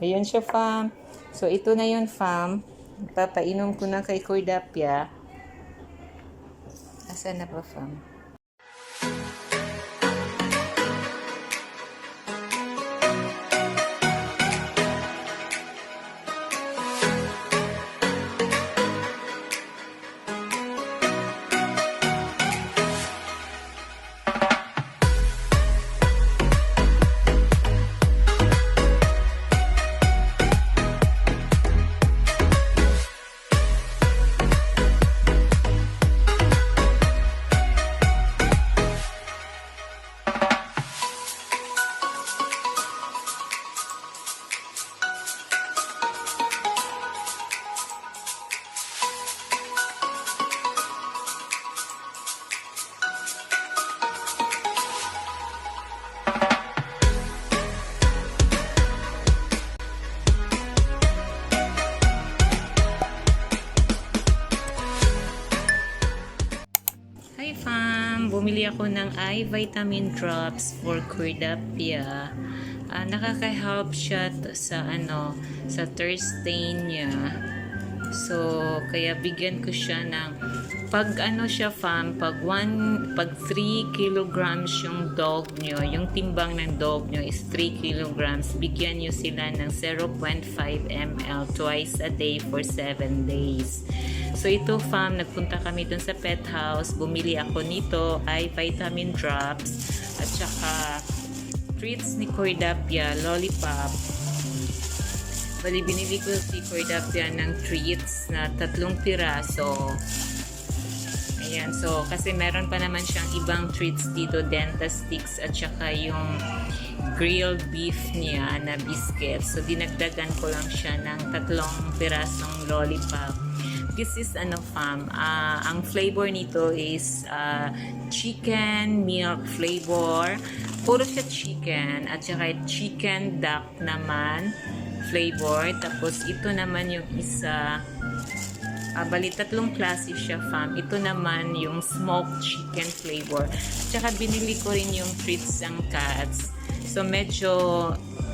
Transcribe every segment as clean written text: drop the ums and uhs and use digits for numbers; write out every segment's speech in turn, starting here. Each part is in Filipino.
Ayan siya, fam. So, ito na yun, fam. Papainom ko na kay Cordapia. Asan na ba, fam? Hi fam! Bumili ako ng eye vitamin drops for Cordapia. Nakaka-help siya sa thirst stain niya. So, kaya bigyan ko siya ng pag pag 3 kilograms yung dog nyo, yung timbang ng dog nyo is 3 kilograms, bigyan nyo sila ng 0.5 ml twice a day for 7 days. So ito fam, nagpunta kami dun sa pet house, bumili ako nito, eye vitamin drops, at saka treats ni Cordapia, lollipop. Bali, binili ko si Cordapia ng treats na 3 piraso. Ayan, so kasi meron pa naman siyang ibang treats dito, Dentasticks at saka yung grilled beef niya na biscuit. So dinagdagan ko lang siya ng 3 pirasong lollipop. This is fam, ang flavor nito is chicken milk flavor. Puro siya chicken at saka chicken duck naman flavor. Tapos ito naman yung isa, bali 3 klase siya fam. Ito naman yung smoked chicken flavor. Tsaka binili ko rin yung treats ng cats. So medyo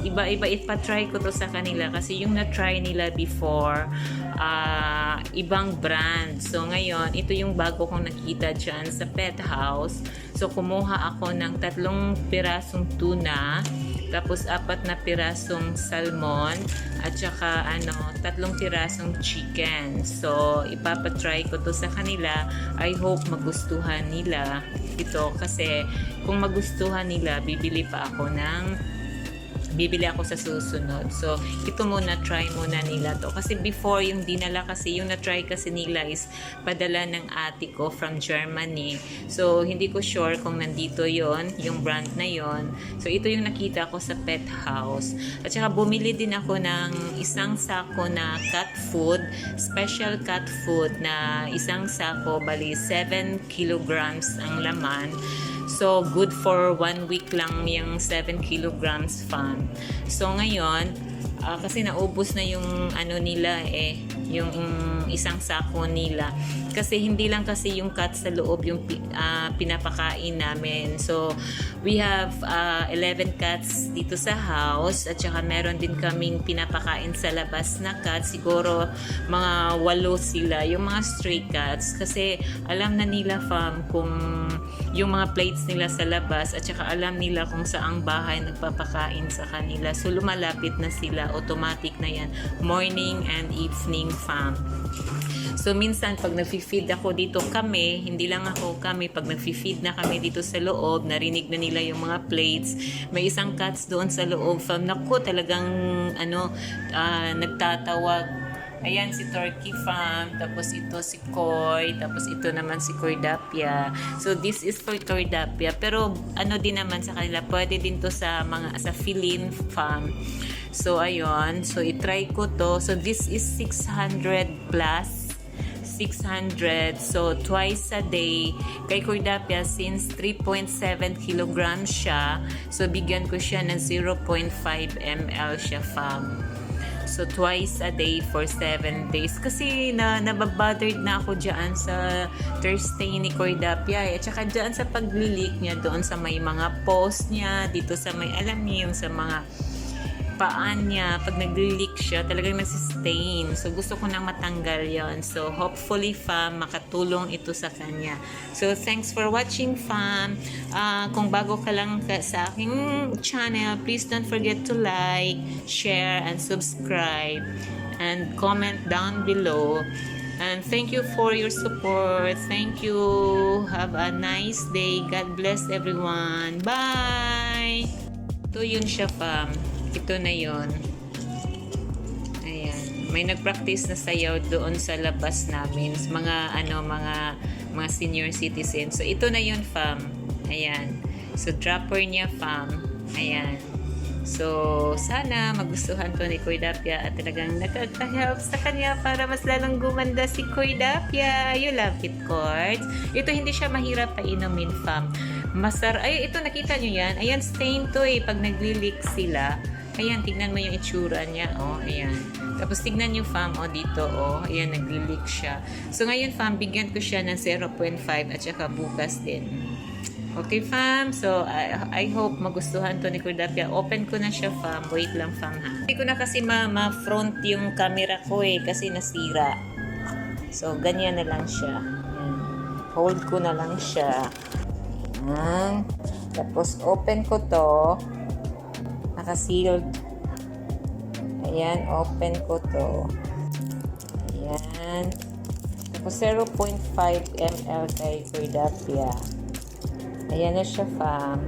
iba-iba, ipa-try ko to sa kanila kasi yung na-try nila before ibang brand. So ngayon, ito yung bago kong nakita dyan sa pet house. So kumuha ako ng 3 pirasong tuna, tapos 4 na pirasong salmon, at saka 3 pirasong chicken. So ipapatry ko to sa kanila. I hope magustuhan nila ito kasi kung magustuhan nila, bibili ako sa susunod. So, ito muna, try muna nila to. Kasi before, yung dinala kasi, yung na-try kasi nila is padala ng ate ko from Germany. So, hindi ko sure kung nandito yon yung brand na yon. So, ito yung nakita ko sa pet house. At saka, bumili din ako ng isang sako na cat food, special cat food na isang sako, bali 7 kilograms ang laman. So, good for 1 week lang yung 7 kilograms fam. So, ngayon, kasi naubos na yung nila yung isang sako nila. Kasi hindi lang kasi yung cat sa loob yung pinapakain namin. So, we have 11 cats dito sa house at saka meron din kaming pinapakain sa labas na cat. Siguro mga 8 sila, yung mga stray cats. Kasi alam na nila fam kung yung mga plates nila sa labas at saka alam nila kung saang bahay nagpapakain sa kanila. So, lumalapit na sila. Automatic na yan. Morning and evening fam. So, minsan, pag nag-feed ako dito kami, hindi lang ako kami, pag nag-feed na kami dito sa loob, narinig na nila yung mga plates, may isang cats doon sa loob, fam. Naku, talagang, nagtatawag. Ayan, si Turkey fam, tapos ito si Koy, tapos ito naman si Cordapia. So, this is for Cordapia. Pero, din naman sa kanila, pwede din to sa feline fam. So, ayun. So, itry ko to. So, this is 600 plus. 600. So, twice a day. Kay Cordapia, since 3.7 kilograms siya, so, bigyan ko siya ng 0.5 ml siya, fam. So, twice a day for 7 days. Kasi nababothered na ako dyan sa Thursday ni Cordapia. At saka dyan sa paglilik niya doon sa may mga post niya, dito sa may, alam niyo yung sa mga paan niya, pag nag-leak siya, talagang nagsistain. So, gusto ko nang matanggal yon. So, hopefully, fam, makatulong ito sa kanya. So, thanks for watching, fam. Kung bago ka lang sa aking channel, please don't forget to like, share, and subscribe. And comment down below. And thank you for your support. Thank you. Have a nice day. God bless everyone. Bye! Ito yun siya, fam. Ito na yun. Ayan. May nag-practice na sayaw doon sa labas namin. Mga senior citizens. So, ito na yun, fam. Ayan. So, dropper niya, fam. Ayan. So, sana magustuhan to ni Koy Dapia at talagang nakaka-help sa kanya para mas lalong gumanda si Koy Dapia. You love it, Courts. Ito hindi siya mahirap painumin, fam. Ay, ito nakita nyo yan. Ayan, stain to eh. Pag nagli-leak sila. Ayan, tignan mo yung itsura niya. Oh, ayan. Tapos tignan nyo, fam. Oh, dito. Oh, ayan, nagli-leak siya. So, ngayon, fam, bigyan ko siya ng 0.5 at saka bukas din. Okay, fam. So, I hope magustuhan to ni Koy Dapia. Open ko na siya, fam. Wait lang, fam, ha. Hindi ko na kasi ma-front yung camera ko eh. Kasi nasira. So, ganyan na lang siya. Ayan. Hold ko na lang siya. Ayan. Tapos, open ko to. Naka-sealed. Ayan, open ko to. Ayan. Tapos, 0.5 ml kay Koy Dapia. Ayan na siya, fam.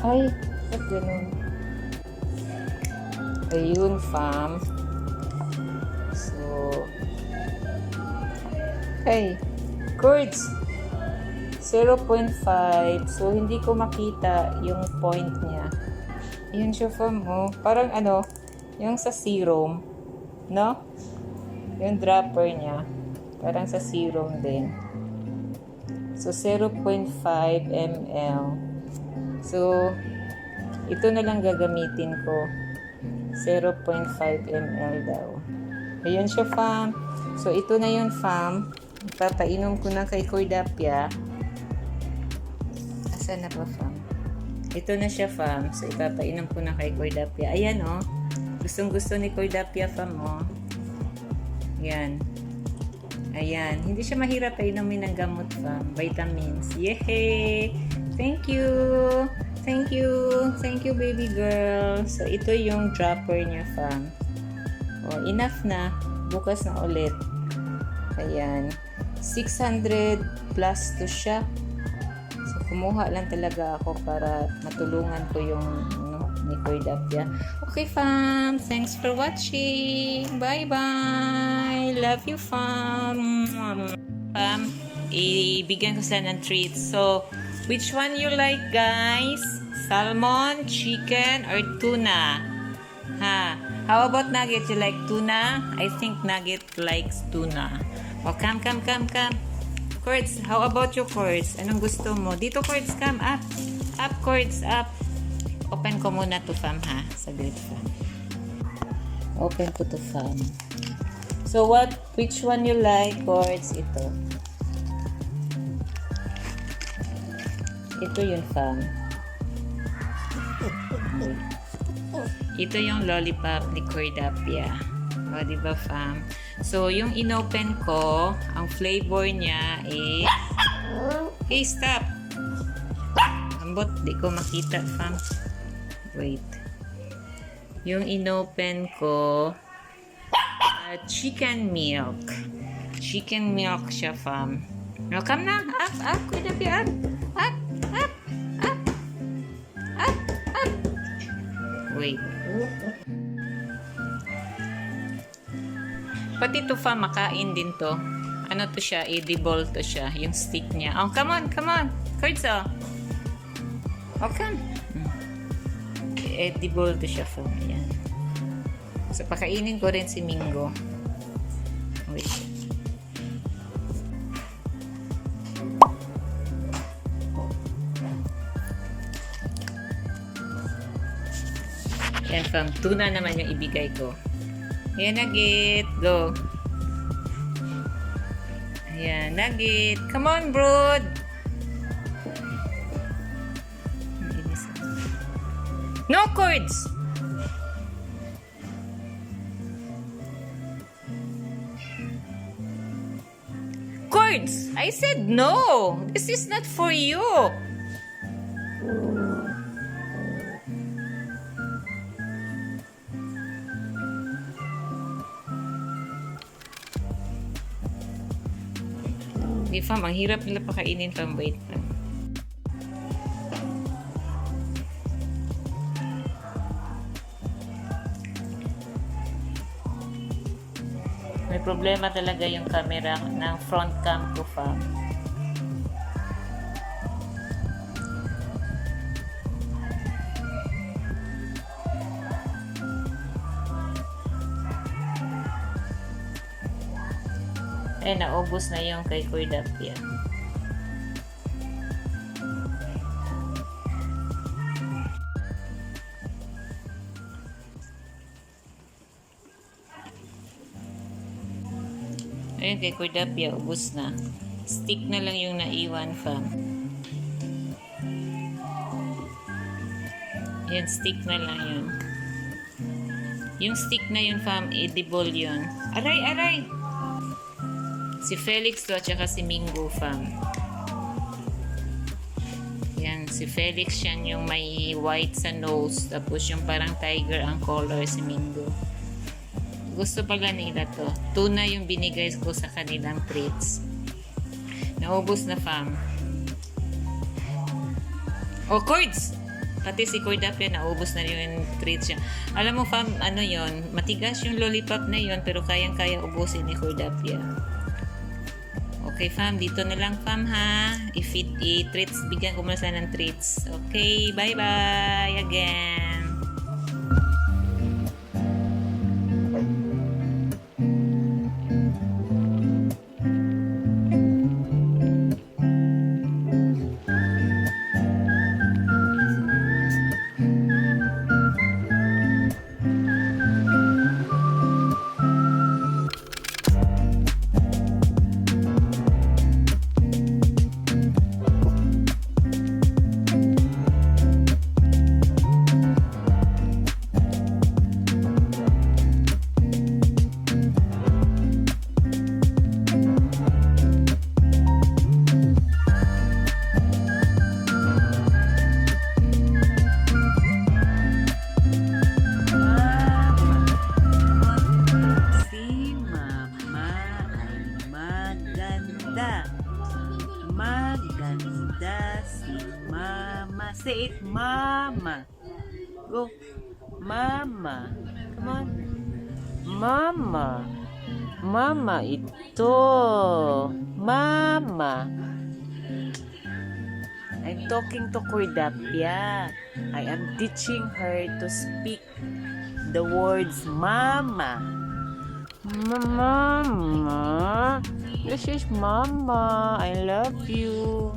Ay, ba't ganun? Ayun, fam. So, okay. Cords. 0.5. So, hindi ko makita yung point niya. Ayan siya, fam. Oh. Parang yung sa serum. No? Yung dropper niya. Parang sa serum din. So, 0.5 ml. So, ito na lang gagamitin ko. 0.5 ml daw. Ayun siya, fam. So, ito na yun, fam. Ipapainom ko na kay Koy Dapia. Asan na ba, fam? Ito na siya, fam. So, ipapainom ko na kay Koy Dapia. Ayan, oh. Gustong-gusto ni Koy Dapia, fam, oh. Ayan. Ayan. Hindi siya mahirap inumin ng gamot, fam. Vitamins. Yay! Thank you! Thank you! Thank you, baby girl. So, ito yung dropper niya, fam. Oh, enough na. Bukas na ulit. Ayan. 600 plus to siya. So, kumuha lang talaga ako para matulungan ko yung ni Koy Dapia. Okay, fam. Thanks for watching. Bye-bye. Love you, fam. Fam, ibigyan ko sila ng treats. So, which one you like, guys? Salmon, chicken, or tuna? Ha? How about Nugget? You like tuna? I think Nugget likes tuna. Oh, come. Cords, how about your cords? Anong gusto mo? Dito, cords, come. Up. Up, cords, up. Open ko muna to, fam, ha? Saglit, fam. Open ko to, fam. So, which one you like, cords? Ito. Ito yun, fam. Ito yung lollipop ni Koy Dapia. O, diba, fam? So, yung inopen ko, ang flavor niya is... Hey, stop! Ambot, di ko makita, fam. Wait. Yung inopen ko, chicken milk. Chicken milk siya, fam. No, come na. Up. Koy Dapia, up. Wait. Pati to, fam, makain din to. Ano to siya? Edible to siya. Yung stick niya. Oh, come on. Cords, oh. Oh, come. Edible to siya, fam. Ayan. So, pakainin ko rin si Mingo. Wait. Yan, fam. Tuna naman yung ibigay ko. Ayan, Nugget. Go. Ayan, Nugget. Come on, brood. No cords! Cords! I said no! This is not for you! Di, fam, ang hirap nila pakainin, fam. Wait lang. May problema talaga yung camera ng front cam ko, fam. Eh, naubos na yung kay Kuya Dapia. Ayun, kay Kuya Dapia, ubos na. Stick na lang yung naiwan, fam. Yan, stick na lang yun. Yung stick na yun, fam, edible yun. Aray, aray! Si Felix to at saka si Mingo, fam. Yan, si Felix yan yung may white sa nose. Tapos yung parang tiger ang color, si Mingo. Gusto pala nila to. Tuna yung binigay ko sa kanilang treats. Naubos na, fam. Oh, cords! Pati si Kuya Dapia, naubos na yung treats niya. Alam mo, fam, ano yon, matigas yung lollipop na yon, pero kayang-kaya ubusin ni Kuya Dapia. Okay, fam. Dito na lang, fam, ha? I-treats. Bigyan ko muna sana ng treats. Okay, bye-bye again. Maganda si Mama. Say it, Mama. Go. Mama. Come on. Mama. Mama ito. Mama. I'm talking to Kuya Dapia. I am teaching her to speak the words Mama. Mama. This is Mama. I love you.